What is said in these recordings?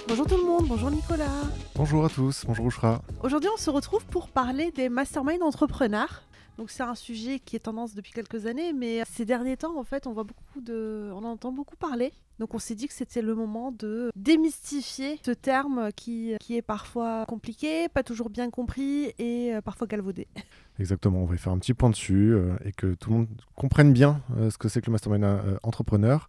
Bonjour tout le monde, bonjour Nicolas. Bonjour à tous, bonjour Oушra. Aujourd'hui on se retrouve pour parler des masterminds entrepreneurs. Donc c'est un sujet qui est tendance depuis quelques années, mais ces derniers temps en fait on en entend beaucoup parler. Donc on s'est dit que c'était le moment de démystifier ce terme qui est parfois compliqué, pas toujours bien compris et parfois galvaudé. Exactement, on va y faire un petit point dessus et que tout le monde comprenne bien ce que c'est que le mastermind entrepreneur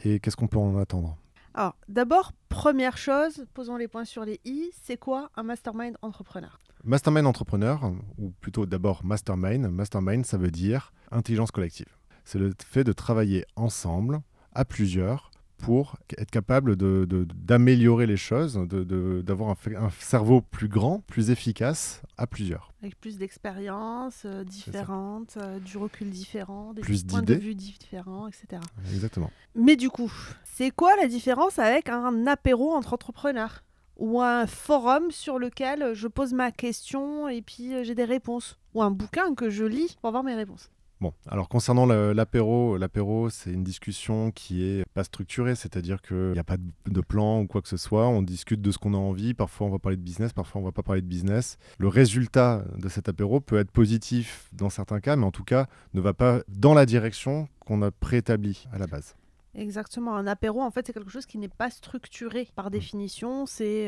et qu'est-ce qu'on peut en attendre. Alors d'abord, première chose, posons les points sur les i, c'est quoi un mastermind entrepreneur ? Mastermind entrepreneur, ou plutôt d'abord mastermind. Mastermind, ça veut dire intelligence collective. C'est le fait de travailler ensemble, à plusieurs, pour être capable d'améliorer les choses, d'avoir un cerveau plus grand, plus efficace à plusieurs. Avec plus d'expériences différentes, du recul différent, des Plus points de d'idées. vue différents, etc. Exactement. Mais du coup, c'est quoi la différence avec un apéro entre entrepreneurs ? Ou un forum sur lequel je pose ma question et puis j'ai des réponses ? Ou un bouquin que je lis pour avoir mes réponses ? Bon, alors concernant l'apéro, c'est une discussion qui est pas structurée, c'est-à-dire qu'il n'y a pas de plan ou quoi que ce soit, on discute de ce qu'on a envie, parfois on va parler de business, parfois on va pas parler de business. Le résultat de cet apéro peut être positif dans certains cas, mais en tout cas ne va pas dans la direction qu'on a préétablie à la base. Exactement, un apéro en fait c'est quelque chose qui n'est pas structuré par définition, c'est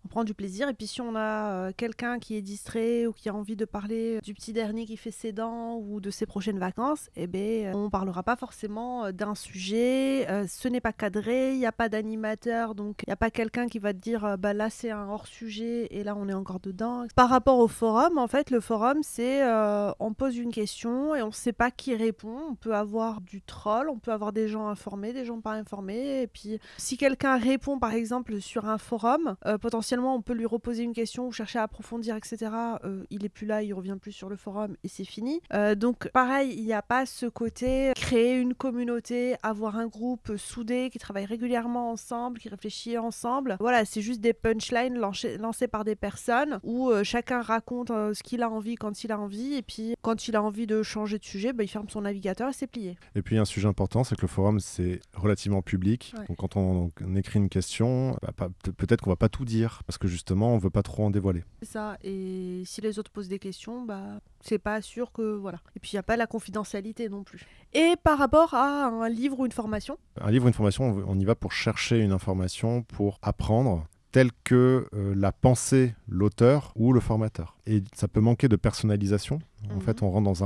on prend du plaisir et puis si on a quelqu'un qui est distrait ou qui a envie de parler du petit dernier qui fait ses dents ou de ses prochaines vacances, eh ben on parlera pas forcément d'un sujet, ce n'est pas cadré, il n'y a pas d'animateur donc il n'y a pas quelqu'un qui va te dire bah là c'est un hors sujet et là on est encore dedans. Par rapport au forum, en fait le forum c'est on pose une question et on ne sait pas qui répond, on peut avoir du troll, on peut avoir des gens informés, des gens pas informés. Et puis, si quelqu'un répond, par exemple, sur un forum, potentiellement, on peut lui reposer une question ou chercher à approfondir, etc. Il est plus là, il revient plus sur le forum et c'est fini. Donc, pareil, il n'y a pas ce côté créer une communauté, avoir un groupe soudé qui travaille régulièrement ensemble, qui réfléchit ensemble. Voilà, c'est juste des punchlines lancées par des personnes où chacun raconte ce qu'il a envie quand il a envie. Et puis, quand il a envie de changer de sujet, bah, il ferme son navigateur et c'est plié. Et puis un sujet important, c'est que le forum, c'est relativement public. Ouais. Donc quand on écrit une question, peut-être qu'on va pas tout dire parce que justement on veut pas trop en dévoiler. C'est ça, et si les autres posent des questions, bah c'est pas sûr que voilà. Et puis il n'y a pas la confidentialité non plus. Et par rapport à un livre ou une formation, Un livre ou une formation, on y va pour chercher une information, pour apprendre telle que la pensée, l'auteur ou le formateur. Et ça peut manquer de personnalisation. En fait, on rentre dans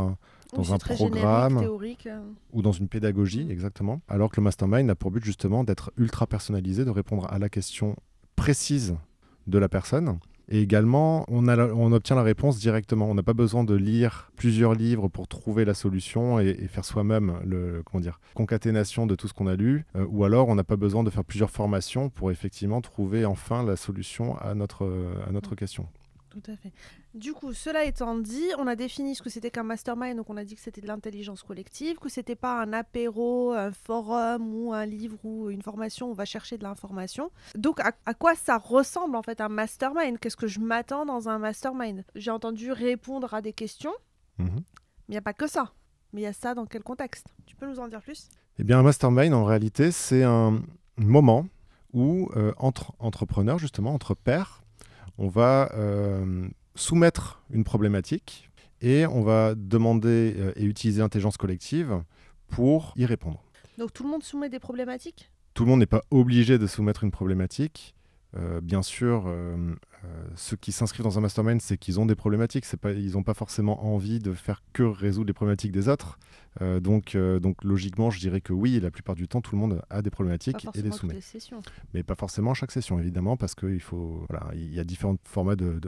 un très programme générique, théorique. ou dans une pédagogie, exactement. Alors que le mastermind a pour but justement d'être ultra personnalisé, de répondre à la question précise de la personne. Et également, on obtient la réponse directement. On n'a pas besoin de lire plusieurs livres pour trouver la solution et faire soi-même concaténation de tout ce qu'on a lu. Ou alors, on n'a pas besoin de faire plusieurs formations pour effectivement trouver enfin la solution à notre question. Tout à fait. Du coup, cela étant dit, on a défini ce que c'était qu'un mastermind, donc on a dit que c'était de l'intelligence collective, que c'était pas un apéro, un forum ou un livre ou une formation, on va chercher de l'information. Donc à quoi ça ressemble en fait un mastermind ? Qu'est-ce que je m'attends dans un mastermind ? J'ai entendu répondre à des questions, mais il n'y a pas que ça. Mais il y a ça dans quel contexte ? Tu peux nous en dire plus ? Eh bien, un mastermind, en réalité, c'est un moment où, entre entrepreneurs, justement, entre pairs, on va soumettre une problématique et on va demander et utiliser l'intelligence collective pour y répondre. Donc tout le monde soumet des problématiques ? Tout le monde n'est pas obligé de soumettre une problématique. Bien sûr, ceux qui s'inscrivent dans un mastermind, c'est qu'ils ont des problématiques. Ils n'ont pas forcément envie de faire que résoudre les problématiques des autres. Donc logiquement, je dirais que oui, la plupart du temps, tout le monde a des problématiques et les soumet. Mais pas forcément à chaque session, évidemment, parce qu'il y a différents formats de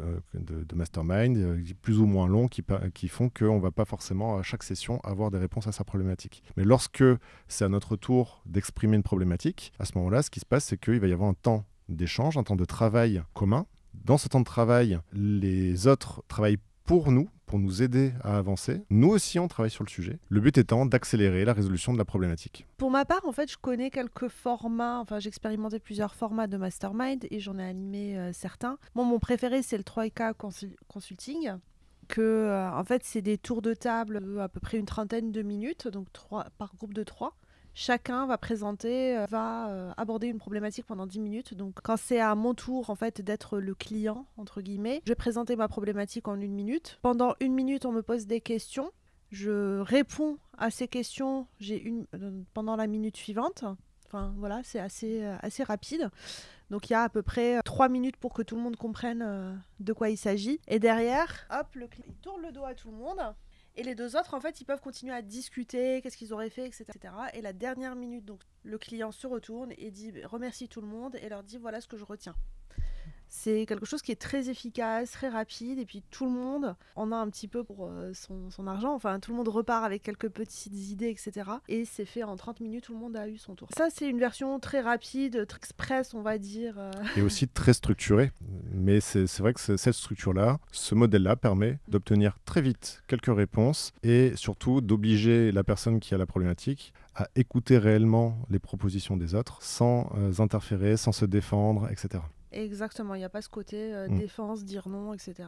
mastermind, plus ou moins longs, qui font qu'on ne va pas forcément à chaque session avoir des réponses à sa problématique. Mais lorsque c'est à notre tour d'exprimer une problématique, à ce moment-là, ce qui se passe, c'est qu'il va y avoir un temps d'échange, un temps de travail commun. Dans ce temps de travail, les autres travaillent pour nous aider à avancer. Nous aussi, on travaille sur le sujet. Le but étant d'accélérer la résolution de la problématique. Pour ma part, en fait, je connais quelques formats. Enfin, j'ai expérimenté plusieurs formats de mastermind et j'en ai animé certains. Bon, mon préféré, c'est le 3K Consulting. que en fait c'est des tours de table à peu près une trentaine de minutes, donc 3 par groupe de 3. Chacun va présenter, va aborder une problématique pendant 10 minutes. Donc quand c'est à mon tour en fait d'être le client entre guillemets, je vais présenter ma problématique en 1 minute. Pendant 1 minute, on me pose des questions. Je réponds à ces questions pendant la minute suivante. Enfin voilà, c'est assez rapide. Donc il y a à peu près 3 minutes pour que tout le monde comprenne de quoi il s'agit. Et derrière, hop, le client il tourne le dos à tout le monde. Et les deux autres, en fait, ils peuvent continuer à discuter, qu'est-ce qu'ils auraient fait, etc. Et la dernière minute, donc, le client se retourne et remercie tout le monde et leur dit voilà ce que je retiens. C'est quelque chose qui est très efficace, très rapide, et puis tout le monde en a un petit peu pour son argent. Enfin, tout le monde repart avec quelques petites idées, etc. Et c'est fait en 30 minutes, tout le monde a eu son tour. Ça, c'est une version très rapide, très express, on va dire. Et aussi très structurée. Mais c'est vrai que cette structure-là, ce modèle-là permet d'obtenir très vite quelques réponses et surtout d'obliger la personne qui a la problématique à écouter réellement les propositions des autres sans interférer, sans se défendre, etc. Exactement, il n'y a pas ce côté défense, dire non, etc.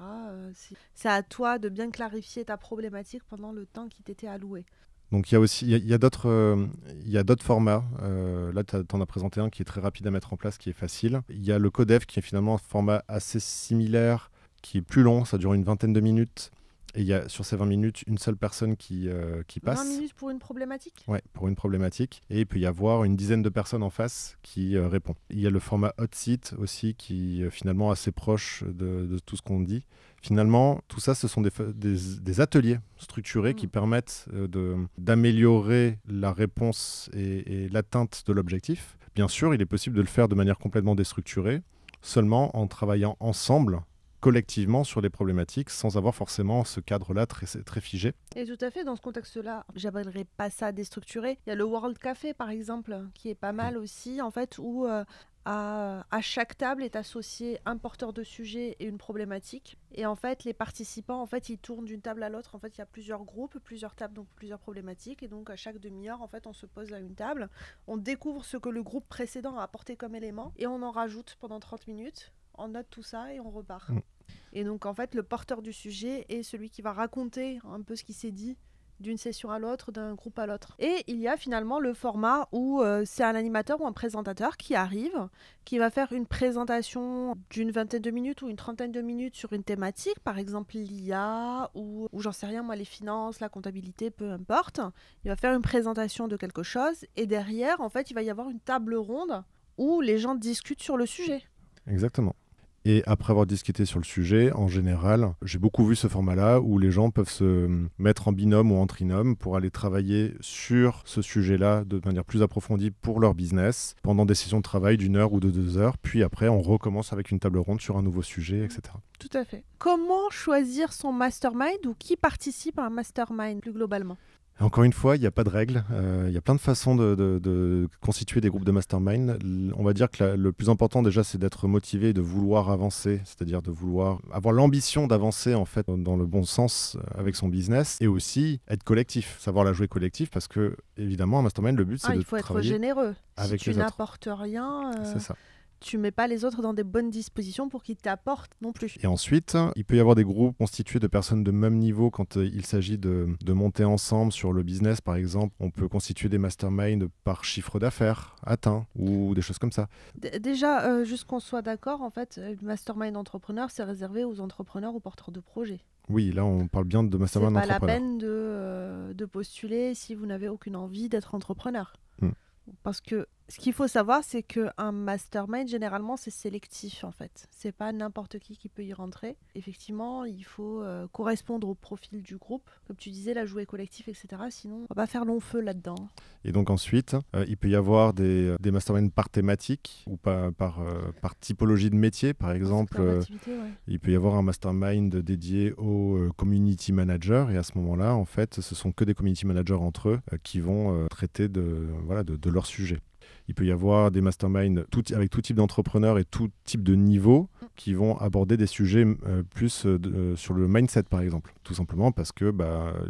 C'est à toi de bien clarifier ta problématique pendant le temps qui t'était alloué. Donc il y a d'autres formats. Là, tu en as présenté un qui est très rapide à mettre en place, qui est facile. Il y a le Codef qui est finalement un format assez similaire, qui est plus long, ça dure une vingtaine de minutes. Et il y a sur ces 20 minutes une seule personne qui passe. 20 minutes pour une problématique ? Ouais, pour une problématique. Et il peut y avoir une dizaine de personnes en face qui répondent. Il y a le format hot seat aussi qui est finalement assez proche de tout ce qu'on dit. Finalement, tout ça, ce sont des ateliers structurés qui permettent d'améliorer la réponse et l'atteinte de l'objectif. Bien sûr, il est possible de le faire de manière complètement déstructurée, seulement en travaillant ensemble collectivement sur les problématiques sans avoir forcément ce cadre-là très figé. Et tout à fait, dans ce contexte-là, j'appellerais pas ça déstructuré. Il y a le World Café, par exemple, qui est pas mal aussi, en fait, où à chaque table est associé un porteur de sujet et une problématique. Et en fait, les participants, en fait, ils tournent d'une table à l'autre. En fait, il y a plusieurs groupes, plusieurs tables, donc plusieurs problématiques. Et donc, à chaque demi-heure, en fait, on se pose à une table. On découvre ce que le groupe précédent a apporté comme élément et on en rajoute pendant 30 minutes. On note tout ça et on repart. Et donc, en fait, le porteur du sujet est celui qui va raconter un peu ce qui s'est dit d'une session à l'autre, d'un groupe à l'autre. Et il y a finalement le format où c'est un animateur ou un présentateur qui arrive, qui va faire une présentation d'une vingtaine de minutes ou une trentaine de minutes sur une thématique, par exemple l'IA ou j'en sais rien moi, les finances, la comptabilité, peu importe. Il va faire une présentation de quelque chose et derrière, en fait, il va y avoir une table ronde où les gens discutent sur le sujet. Exactement. Et après avoir discuté sur le sujet, en général, j'ai beaucoup vu ce format-là où les gens peuvent se mettre en binôme ou en trinôme pour aller travailler sur ce sujet-là de manière plus approfondie pour leur business pendant des sessions de travail d'1 heure ou de 2 heures. Puis après, on recommence avec une table ronde sur un nouveau sujet, etc. Tout à fait. Comment choisir son mastermind ou qui participe à un mastermind plus globalement ? Encore une fois, il n'y a pas de règle. Il y a plein de façons de constituer des groupes de mastermind. On va dire que le plus important déjà, c'est d'être motivé, de vouloir avancer, c'est-à-dire de vouloir avoir l'ambition d'avancer en fait dans le bon sens avec son business, et aussi être collectif, savoir la jouer collectif, parce que évidemment, un mastermind, le but c'est de travailler. Il faut être généreux. Avec si tu n'apportes rien, c'est ça. Tu mets pas les autres dans des bonnes dispositions pour qu'ils t'apportent non plus. Et ensuite, il peut y avoir des groupes constitués de personnes de même niveau quand il s'agit de monter ensemble sur le business, par exemple. On peut constituer des masterminds par chiffre d'affaires atteint ou des choses comme ça. Déjà, juste qu'on soit d'accord, en fait, le mastermind entrepreneur, c'est réservé aux entrepreneurs, aux porteurs de projets. Oui, là, on parle bien de mastermind entrepreneur. C'est pas la peine de postuler si vous n'avez aucune envie d'être entrepreneur. Parce que ce qu'il faut savoir, c'est qu'un mastermind, généralement, c'est sélectif, en fait. C'est pas n'importe qui peut y rentrer. Effectivement, il faut correspondre au profil du groupe. Comme tu disais, la jouer collectif, etc. Sinon, on va pas faire long feu là-dedans. Et donc ensuite, il peut y avoir des masterminds par thématique ou par typologie de métier. Par exemple, il peut y avoir un mastermind dédié aux community managers. Et à ce moment-là, en fait, ce sont que des community managers entre eux qui vont traiter de leur sujet. Il peut y avoir des masterminds avec tout type d'entrepreneurs et tout type de niveau qui vont aborder des sujets plus sur le mindset, par exemple. Tout simplement parce que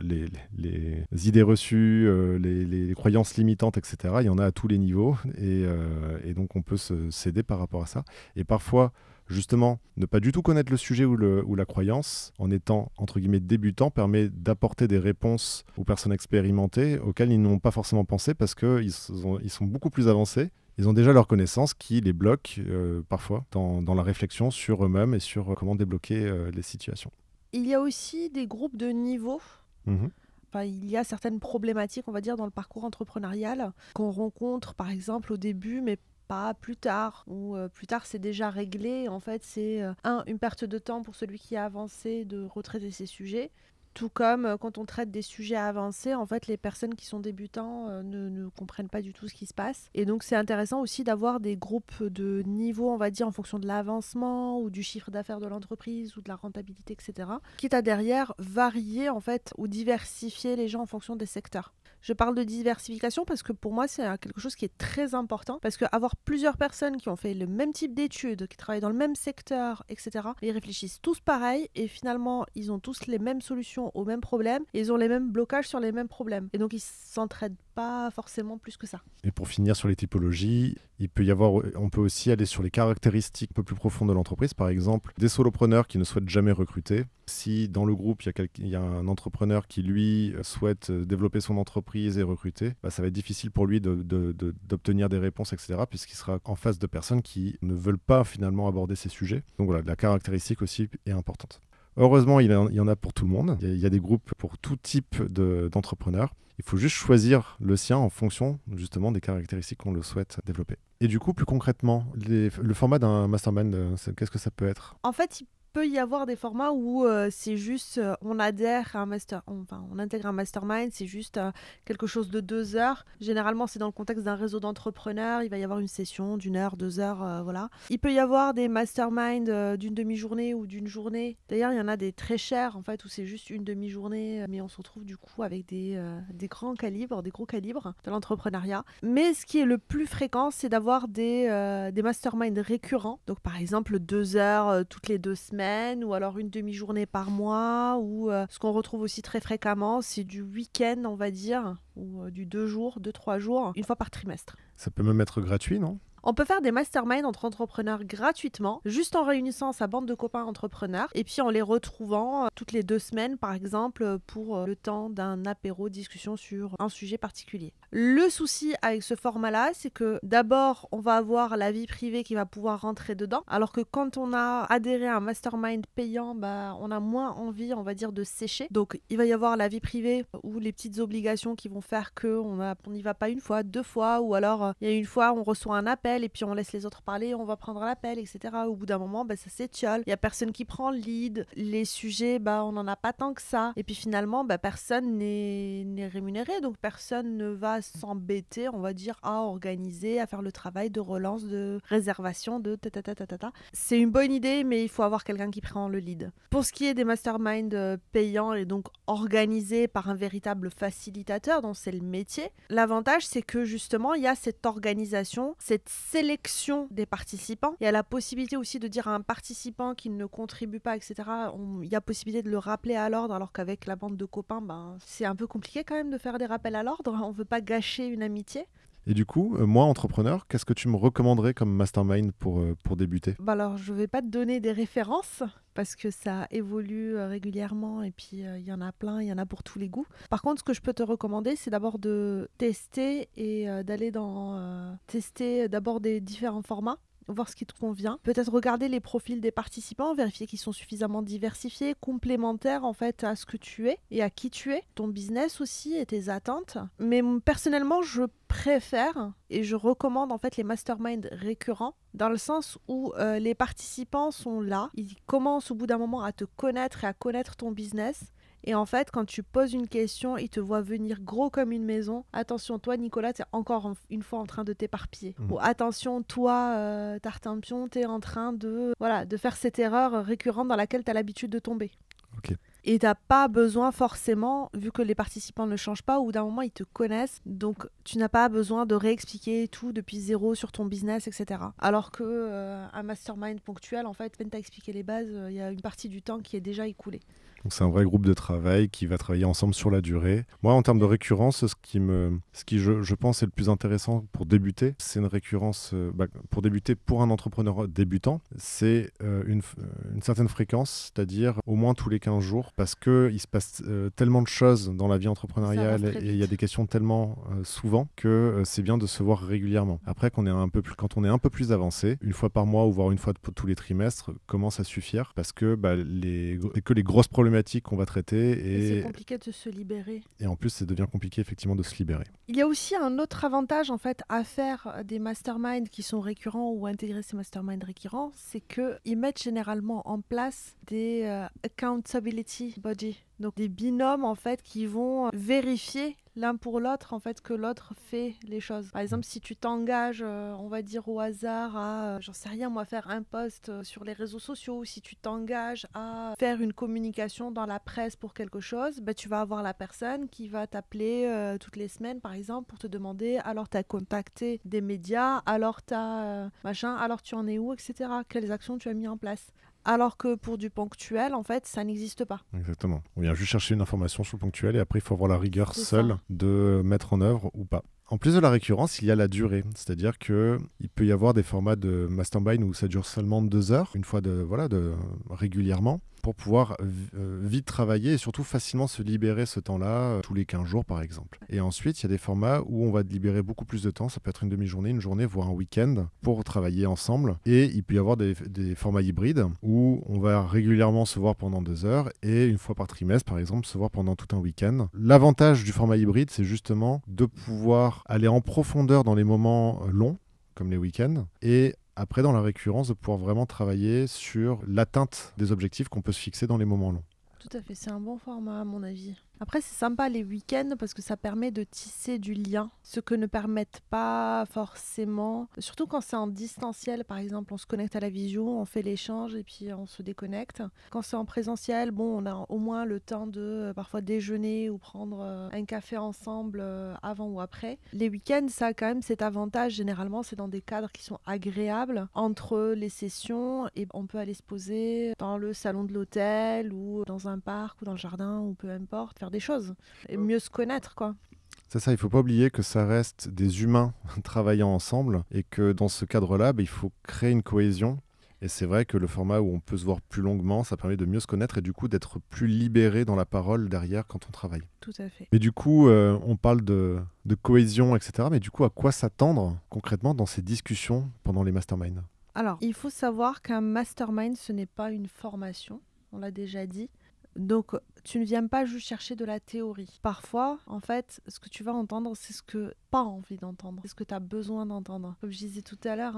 les idées reçues, les croyances limitantes, etc., il y en a à tous les niveaux. Et donc, on peut s'aider par rapport à ça. Et parfois, Justement, ne pas du tout connaître le sujet ou la croyance, en étant, entre guillemets, débutant, permet d'apporter des réponses aux personnes expérimentées auxquelles ils n'ont pas forcément pensé parce qu'ils sont beaucoup plus avancés. Ils ont déjà leurs connaissances qui les bloquent parfois dans la réflexion sur eux-mêmes et sur comment débloquer les situations. Il y a aussi des groupes de niveau. Mhm. Enfin, il y a certaines problématiques, on va dire, dans le parcours entrepreneurial qu'on rencontre, par exemple, au début, mais pas plus tard, ou plus tard c'est déjà réglé. En fait, c'est une perte de temps pour celui qui a avancé de retraiter ses sujets. Tout comme quand on traite des sujets avancés, en fait, les personnes qui sont débutants ne comprennent pas du tout ce qui se passe. Et donc, c'est intéressant aussi d'avoir des groupes de niveau, on va dire, en fonction de l'avancement ou du chiffre d'affaires de l'entreprise ou de la rentabilité, etc. Quitte à derrière varier, en fait, ou diversifier les gens en fonction des secteurs. Je parle de diversification parce que pour moi, c'est quelque chose qui est très important. Parce qu'avoir plusieurs personnes qui ont fait le même type d'études, qui travaillent dans le même secteur, etc., ils réfléchissent tous pareil et finalement, ils ont tous les mêmes solutions aux mêmes problèmes et ils ont les mêmes blocages sur les mêmes problèmes. Et donc, ils s'entraident pas forcément plus que ça. Et pour finir sur les typologies, on peut aussi aller sur les caractéristiques un peu plus profondes de l'entreprise. Par exemple, des solopreneurs qui ne souhaitent jamais recruter. Si dans le groupe, il y a un entrepreneur qui, lui, souhaite développer son entreprise et recruter, ça va être difficile pour lui d'obtenir des réponses, etc., puisqu'il sera en face de personnes qui ne veulent pas finalement aborder ces sujets. Donc voilà, la caractéristique aussi est importante. Heureusement, il y en a pour tout le monde. Il y a des groupes pour tout type d'entrepreneurs. Il faut juste choisir le sien en fonction justement des caractéristiques qu'on le souhaite développer. Et du coup, plus concrètement, le format d'un mastermind, qu'est-ce que ça peut être ? En fait, il peut y avoir des formats où c'est juste on adhère à on intègre un mastermind, c'est juste quelque chose de 2 heures. Généralement, c'est dans le contexte d'un réseau d'entrepreneurs, il va y avoir une session d'1 heure, 2 heures, voilà. Il peut y avoir des masterminds d'une demi-journée ou d'une journée. D'ailleurs, il y en a des très chers en fait où c'est juste une demi-journée, mais on se retrouve du coup avec des grands calibres, des gros calibres de l'entrepreneuriat. Mais ce qui est le plus fréquent, c'est d'avoir des masterminds récurrents. Donc par exemple 2 heures toutes les 2 semaines, ou alors une demi-journée par mois, ou ce qu'on retrouve aussi très fréquemment, c'est du week-end, on va dire, ou du 2 jours, 2-3 jours, une fois par trimestre. Ça peut même être gratuit, non ? On peut faire des masterminds entre entrepreneurs gratuitement, juste en réunissant sa bande de copains entrepreneurs et puis en les retrouvant toutes les 2 semaines, par exemple, pour le temps d'un apéro discussion sur un sujet particulier. Le souci avec ce format-là, c'est que d'abord, on va avoir la vie privée qui va pouvoir rentrer dedans, alors que quand on a adhéré à un mastermind payant, on a moins envie, on va dire, de sécher. Donc, il va y avoir la vie privée ou les petites obligations qui vont faire qu'on n'y va pas 1 fois, 2 fois, ou alors il y a une fois, on reçoit un appel et puis on laisse les autres parler, on va prendre l'appel, etc. Au bout d'un moment, ça s'étiole. Il n'y a personne qui prend le lead. Les sujets, on n'en a pas tant que ça. Et puis finalement, personne n'est rémunéré. Donc personne ne va s'embêter, on va dire, à organiser, à faire le travail de relance, de réservation, de ta. C'est une bonne idée, mais il faut avoir quelqu'un qui prend le lead. Pour ce qui est des masterminds payants et donc organisés par un véritable facilitateur, dont c'est le métier, l'avantage, c'est que justement, il y a cette organisation, cette sélection des participants. Il y a la possibilité aussi de dire à un participant qui ne contribue pas, etc. Il y a possibilité de le rappeler à l'ordre, alors qu'avec la bande de copains, c'est un peu compliqué quand même de faire des rappels à l'ordre. On ne veut pas gâcher une amitié. Et du coup, moi, entrepreneur, qu'est-ce que tu me recommanderais comme mastermind pour débuter ? Alors, je ne vais pas te donner des références parce que ça évolue régulièrement et puis il y en a plein, il y en a pour tous les goûts. Par contre, ce que je peux te recommander, c'est d'abord de tester et d'aller tester d'abord des différents formats, voir ce qui te convient. Peut-être regarder les profils des participants, vérifier qu'ils sont suffisamment diversifiés, complémentaires en fait à ce que tu es et à qui tu es, ton business aussi et tes attentes. Mais personnellement, je préfère et je recommande en fait les masterminds récurrents dans le sens où les participants sont là, ils commencent au bout d'un moment à te connaître et à connaître ton business. Et en fait, quand tu poses une question, ils te voient venir gros comme une maison. Attention, toi, Nicolas, t'es encore une fois en train de t'éparpiller. Ou attention, toi, Tartampion, t'es en train de faire cette erreur récurrente dans laquelle t'as l'habitude de tomber. Ok. Et t'as pas besoin forcément, vu que les participants ne changent pas, au bout d'un moment, ils te connaissent. Donc, tu n'as pas besoin de réexpliquer tout depuis zéro sur ton business, etc. Alors que un mastermind ponctuel, en fait, quand t'as expliqué les bases, il y a une partie du temps qui est déjà écoulée. Donc c'est un vrai groupe de travail qui va travailler ensemble sur la durée. Moi, en termes de récurrence, je pense est le plus intéressant pour débuter, c'est une récurrence pour débuter pour un entrepreneur débutant, c'est une certaine fréquence, c'est-à-dire au moins tous les 15 jours, parce qu'il se passe tellement de choses dans la vie entrepreneuriale et il y a des questions tellement souvent que c'est bien de se voir régulièrement. Après, quand on est un peu plus avancé, une fois par mois ou voire une fois tous les trimestres, commence à suffire parce que c'est que les grosses problématiques qu'on va traiter et c'est compliqué de se libérer. Et en plus, ça devient compliqué effectivement de se libérer. Il y a aussi un autre avantage en fait à faire des masterminds qui sont récurrents ou intégrer ces masterminds récurrents, c'est qu'ils mettent généralement en place des accountability body. Donc des binômes en fait qui vont vérifier l'un pour l'autre en fait que l'autre fait les choses. Par exemple, si tu t'engages, on va dire au hasard à, j'en sais rien moi, faire un post sur les réseaux sociaux, si tu t'engages à faire une communication dans la presse pour quelque chose, tu vas avoir la personne qui va t'appeler toutes les semaines par exemple pour te demander alors tu as contacté des médias, alors tu as machin, alors tu en es où, etc. Quelles actions tu as mis en place. Alors que pour du ponctuel, en fait, ça n'existe pas. Exactement. On vient juste chercher une information sur le ponctuel et après, il faut avoir la rigueur seule de mettre en œuvre ou pas. En plus de la récurrence, il y a la durée. C'est-à-dire qu'il peut y avoir des formats de mastermind où ça dure seulement 2 heures, une fois régulièrement, pour pouvoir vite travailler et surtout facilement se libérer ce temps-là, tous les 15 jours par exemple. Et ensuite, il y a des formats où on va libérer beaucoup plus de temps. Ça peut être une demi-journée, une journée, voire un week-end pour travailler ensemble. Et il peut y avoir des formats hybrides où on va régulièrement se voir pendant 2 heures et une fois par trimestre, par exemple, se voir pendant tout un week-end. L'avantage du format hybride, c'est justement de pouvoir aller en profondeur dans les moments longs, comme les week-ends, et après, dans la récurrence, de pouvoir vraiment travailler sur l'atteinte des objectifs qu'on peut se fixer dans les moments longs. Tout à fait, c'est un bon format à mon avis. Après, c'est sympa les week-ends parce que ça permet de tisser du lien, ce que ne permettent pas forcément, surtout quand c'est en distanciel, par exemple, on se connecte à la visio, on fait l'échange et puis on se déconnecte. Quand c'est en présentiel, on a au moins le temps de parfois déjeuner ou prendre un café ensemble avant ou après. Les week-ends, ça a quand même cet avantage, généralement, c'est dans des cadres qui sont agréables entre les sessions et on peut aller se poser dans le salon de l'hôtel ou dans un parc ou dans le jardin ou peu importe, faire des choses et mieux se connaître quoi. C'est ça, il ne faut pas oublier que ça reste des humains travaillant ensemble et que dans ce cadre-là, il faut créer une cohésion. Et c'est vrai que le format où on peut se voir plus longuement, ça permet de mieux se connaître et du coup d'être plus libéré dans la parole derrière quand on travaille. Tout à fait. Mais du coup, on parle de cohésion, etc. Mais du coup, à quoi s'attendre concrètement dans ces discussions pendant les masterminds ? Alors, il faut savoir qu'un mastermind, ce n'est pas une formation, on l'a déjà dit. Donc, tu ne viens pas juste chercher de la théorie. Parfois, en fait, ce que tu vas entendre, c'est ce que tu n'as pas envie d'entendre. C'est ce que tu as besoin d'entendre. Comme je disais tout à l'heure,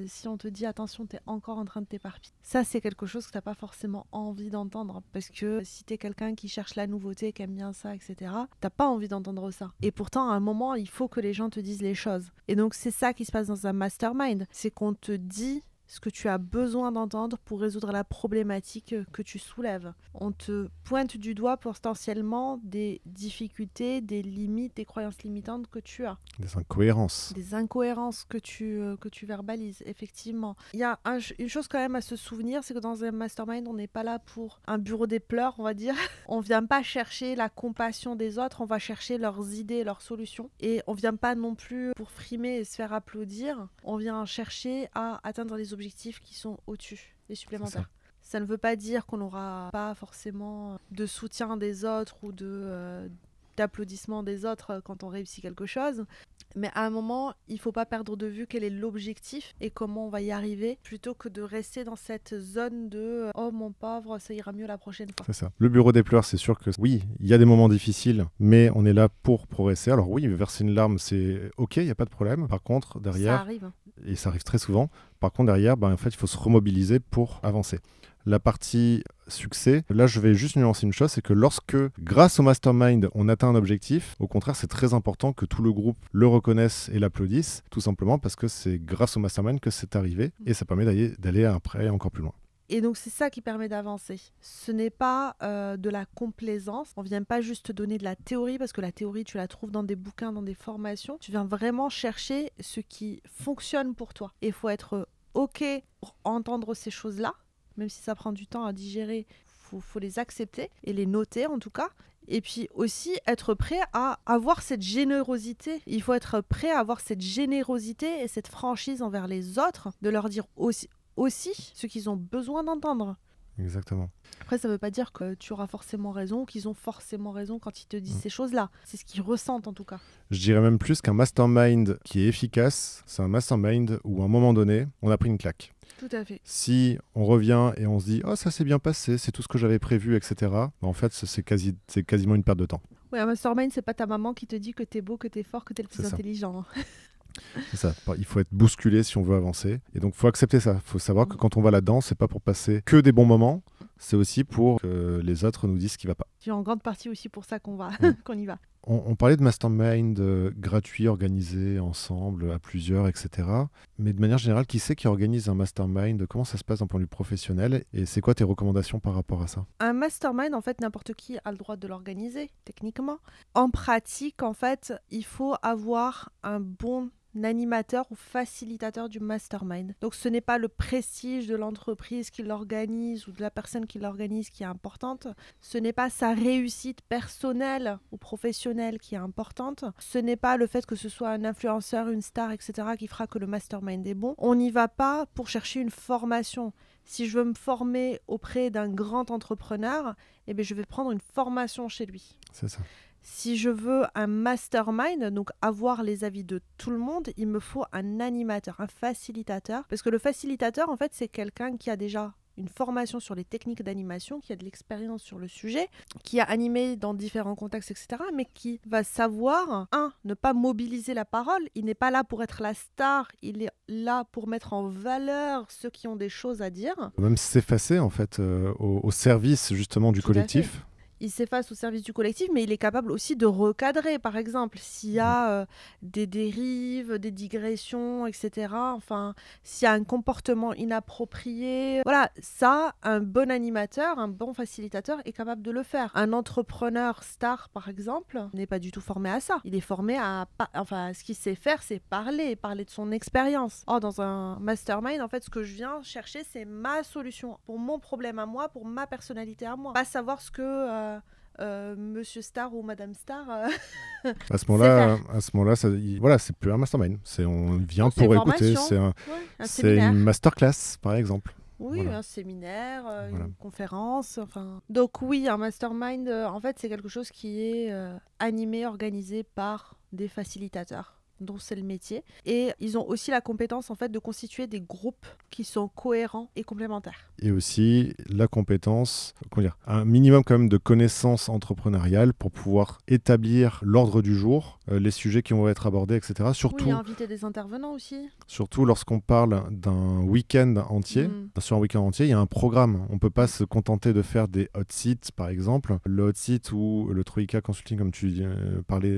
si on te dit « attention, tu es encore en train de t'éparpiller », ça, c'est quelque chose que tu n'as pas forcément envie d'entendre. Parce que si tu es quelqu'un qui cherche la nouveauté, qui aime bien ça, etc., tu n'as pas envie d'entendre ça. Et pourtant, à un moment, il faut que les gens te disent les choses. Et donc, c'est ça qui se passe dans un mastermind. C'est qu'on te dit ce que tu as besoin d'entendre pour résoudre la problématique que tu soulèves. On te pointe du doigt potentiellement des difficultés, des limites, des croyances limitantes que tu as. Des incohérences. Des incohérences que tu verbalises, effectivement. Il y a une chose quand même à se souvenir, c'est que dans un mastermind, on n'est pas là pour un bureau des pleurs, on va dire. On ne vient pas chercher la compassion des autres, on va chercher leurs idées, leurs solutions. Et on ne vient pas non plus pour frimer et se faire applaudir. On vient chercher à atteindre les objectifs qui sont au-dessus, les supplémentaires. Ça ne veut pas dire qu'on n'aura pas forcément de soutien des autres ou d'applaudissements des autres quand on réussit quelque chose. Mais à un moment, il ne faut pas perdre de vue quel est l'objectif et comment on va y arriver, plutôt que de rester dans cette zone de « oh mon pauvre, ça ira mieux la prochaine fois ». C'est ça. Le bureau des pleurs, c'est sûr que oui, il y a des moments difficiles, mais on est là pour progresser. Alors oui, verser une larme, c'est ok, il n'y a pas de problème. Par contre, derrière... Ça arrive. Et ça arrive très souvent. Par contre, derrière, en fait, il faut se remobiliser pour avancer. La partie succès, là je vais juste nuancer une chose, c'est que lorsque, grâce au mastermind, on atteint un objectif, au contraire c'est très important que tout le groupe le reconnaisse et l'applaudisse, tout simplement parce que c'est grâce au mastermind que c'est arrivé et ça permet d'aller après encore plus loin. Et donc c'est ça qui permet d'avancer. Ce n'est pas de la complaisance. On ne vient pas juste te donner de la théorie, parce que la théorie tu la trouves dans des bouquins, dans des formations. Tu viens vraiment chercher ce qui fonctionne pour toi. Et il faut être ok pour entendre ces choses-là. Même si ça prend du temps à digérer, il faut les accepter et les noter en tout cas. Et puis aussi être prêt à avoir cette générosité. Il faut être prêt à avoir cette générosité et cette franchise envers les autres, de leur dire aussi ce qu'ils ont besoin d'entendre. Exactement. Après, ça ne veut pas dire que tu auras forcément raison ou qu'ils ont forcément raison quand ils te disent ces choses-là. C'est ce qu'ils ressentent en tout cas. Je dirais même plus qu'un mastermind qui est efficace, c'est un mastermind où à un moment donné, on a pris une claque. Tout à fait. Si on revient et on se dit « Oh, ça s'est bien passé, c'est tout ce que j'avais prévu, etc. » En fait, c'est quasiment une perte de temps. Oui, un mastermind, c'est pas ta maman qui te dit que t'es beau, que t'es fort, que t'es le plus intelligent. C'est ça. Il faut être bousculé si on veut avancer. Et donc, il faut accepter ça. Il faut savoir que quand on va là-dedans, c'est pas pour passer que des bons moments, c'est aussi pour que les autres nous disent ce qui va pas. C'est en grande partie aussi pour ça qu'on y va. On parlait de mastermind gratuit, organisé ensemble, à plusieurs, etc. Mais de manière générale, qui c'est qui organise un mastermind? Comment ça se passe d'un point de vue professionnel? Et c'est quoi tes recommandations par rapport à ça? Un mastermind, en fait, n'importe qui a le droit de l'organiser, techniquement. En pratique, en fait, il faut avoir un bon animateur ou facilitateur du mastermind. Donc ce n'est pas le prestige de l'entreprise qui l'organise ou de la personne qui l'organise qui est importante, ce n'est pas sa réussite personnelle ou professionnelle qui est importante, ce n'est pas le fait que ce soit un influenceur, une star, etc. qui fera que le mastermind est bon. On n'y va pas pour chercher une formation. Si je veux me former auprès d'un grand entrepreneur, eh bien, je vais prendre une formation chez lui. C'est ça. Si je veux un mastermind, donc avoir les avis de tout le monde, il me faut un animateur, un facilitateur. Parce que le facilitateur, en fait, c'est quelqu'un qui a déjà une formation sur les techniques d'animation, qui a de l'expérience sur le sujet, qui a animé dans différents contextes, etc., mais qui va savoir, ne pas mobiliser la parole. Il n'est pas là pour être la star, il est là pour mettre en valeur ceux qui ont des choses à dire. Même s'effacer, en fait, au service, justement, du collectif. Il s'efface au service du collectif, mais il est capable aussi de recadrer, par exemple, s'il y a des dérives, des digressions, etc. Enfin, s'il y a un comportement inapproprié. Voilà, ça, un bon animateur, un bon facilitateur est capable de le faire. Un entrepreneur star, par exemple, n'est pas du tout formé à ça. Il est formé à... Enfin, ce qu'il sait faire, c'est parler de son expérience. Or, dans un mastermind, en fait, ce que je viens chercher, c'est ma solution pour mon problème à moi, pour ma personnalité à moi. Pas savoir ce que... Monsieur Star ou Madame Star. À ce moment-là, voilà, c'est plus un mastermind. On vient pour écouter. C'est une masterclass, par exemple. Oui, voilà. Un séminaire, une conférence. Enfin. Donc oui, un mastermind, en fait, c'est quelque chose qui est animé, organisé par des facilitateurs dont c'est le métier. Et ils ont aussi la compétence en fait de constituer des groupes qui sont cohérents et complémentaires. Et aussi la compétence, un minimum quand même de connaissances entrepreneuriales pour pouvoir établir l'ordre du jour, les sujets qui vont être abordés, etc. Surtout, inviter des intervenants aussi. Surtout lorsqu'on parle d'un week-end entier. Sur un week-end entier, il y a un programme. On ne peut pas se contenter de faire des hot seats, par exemple. Le hot seat ou le Troïka Consulting, comme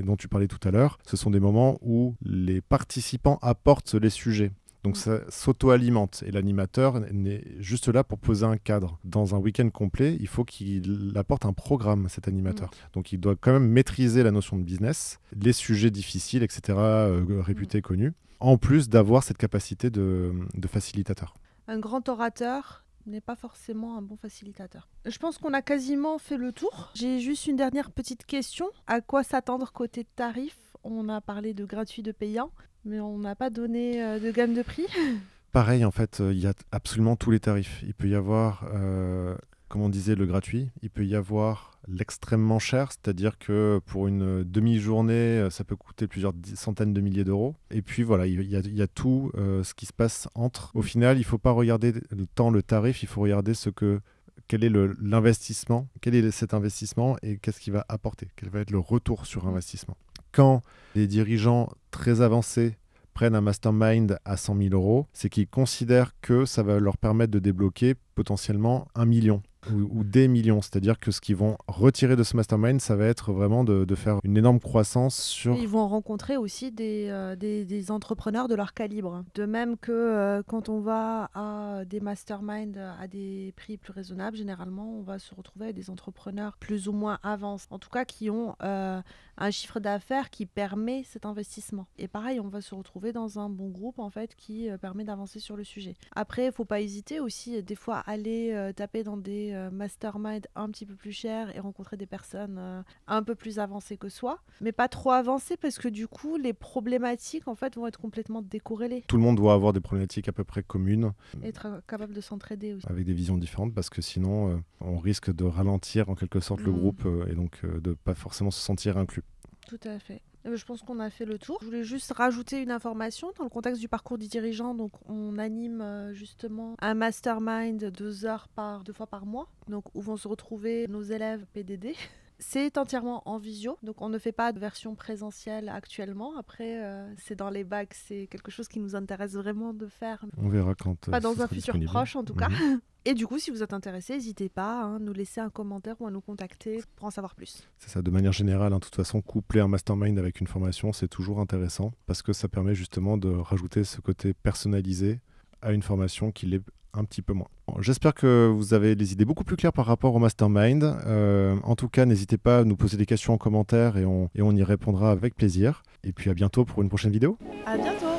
dont tu parlais tout à l'heure, ce sont des moments où les participants apportent les sujets. Donc ça s'auto-alimente et l'animateur est juste là pour poser un cadre. Dans un week-end complet, il faut qu'il apporte un programme, cet animateur. Donc il doit quand même maîtriser la notion de business, les sujets difficiles, etc., réputés, connus, en plus d'avoir cette capacité de facilitateur. Un grand orateur n'est pas forcément un bon facilitateur. Je pense qu'on a quasiment fait le tour. J'ai juste une dernière petite question. À quoi s'attendre côté tarif ? On a parlé de gratuit, de payant, mais on n'a pas donné de gamme de prix. Pareil, en fait, il y a absolument tous les tarifs. Il peut y avoir, comme on disait, le gratuit. Il peut y avoir l'extrêmement cher, c'est-à-dire que pour une demi-journée, ça peut coûter plusieurs centaines de milliers d'euros. Et puis voilà, il y a tout ce qui se passe entre. Au final, il ne faut pas regarder tant le tarif, il faut regarder quel est l'investissement, quel est cet investissement et qu'est-ce qu'il va apporter, quel va être le retour sur investissement. Quand les dirigeants très avancés prennent un mastermind à 100 000 euros, c'est qu'ils considèrent que ça va leur permettre de débloquer potentiellement 1 million ou des millions. C'est-à-dire que ce qu'ils vont retirer de ce mastermind, ça va être vraiment de faire une énorme croissance sur... Ils vont rencontrer aussi des entrepreneurs de leur calibre. De même que quand on va à des masterminds à des prix plus raisonnables, généralement, on va se retrouver avec des entrepreneurs plus ou moins avancés. En tout cas, qui ont un chiffre d'affaires qui permet cet investissement. Et pareil, on va se retrouver dans un bon groupe en fait qui permet d'avancer sur le sujet. Après, il ne faut pas hésiter aussi des fois à aller taper dans des mastermind un petit peu plus chers et rencontrer des personnes un peu plus avancées que soi, mais pas trop avancées parce que du coup, les problématiques en fait vont être complètement décorrélées. Tout le monde doit avoir des problématiques à peu près communes. Être capable de s'entraider aussi. Avec des visions différentes parce que sinon, on risque de ralentir en quelque sorte le groupe et donc de pas forcément se sentir inclus. Tout à fait. Je pense qu'on a fait le tour. Je voulais juste rajouter une information dans le contexte du parcours du dirigeant. Donc, on anime justement un mastermind 2 fois par mois, donc où vont se retrouver nos élèves PDD. C'est entièrement en visio, donc on ne fait pas de version présentielle actuellement. Après, c'est dans les bacs, c'est quelque chose qui nous intéresse vraiment de faire. On verra quand. Pas dans un futur disponible. proche en tout cas. Et du coup, si vous êtes intéressé, n'hésitez pas à nous laisser un commentaire ou à nous contacter pour en savoir plus. C'est ça, de manière générale, de toute façon, coupler un mastermind avec une formation, c'est toujours intéressant parce que ça permet justement de rajouter ce côté personnalisé à une formation qui l'est un petit peu moins. Bon, j'espère que vous avez des idées beaucoup plus claires par rapport au mastermind. En tout cas, n'hésitez pas à nous poser des questions en commentaire et on y répondra avec plaisir. Et puis à bientôt pour une prochaine vidéo. À bientôt.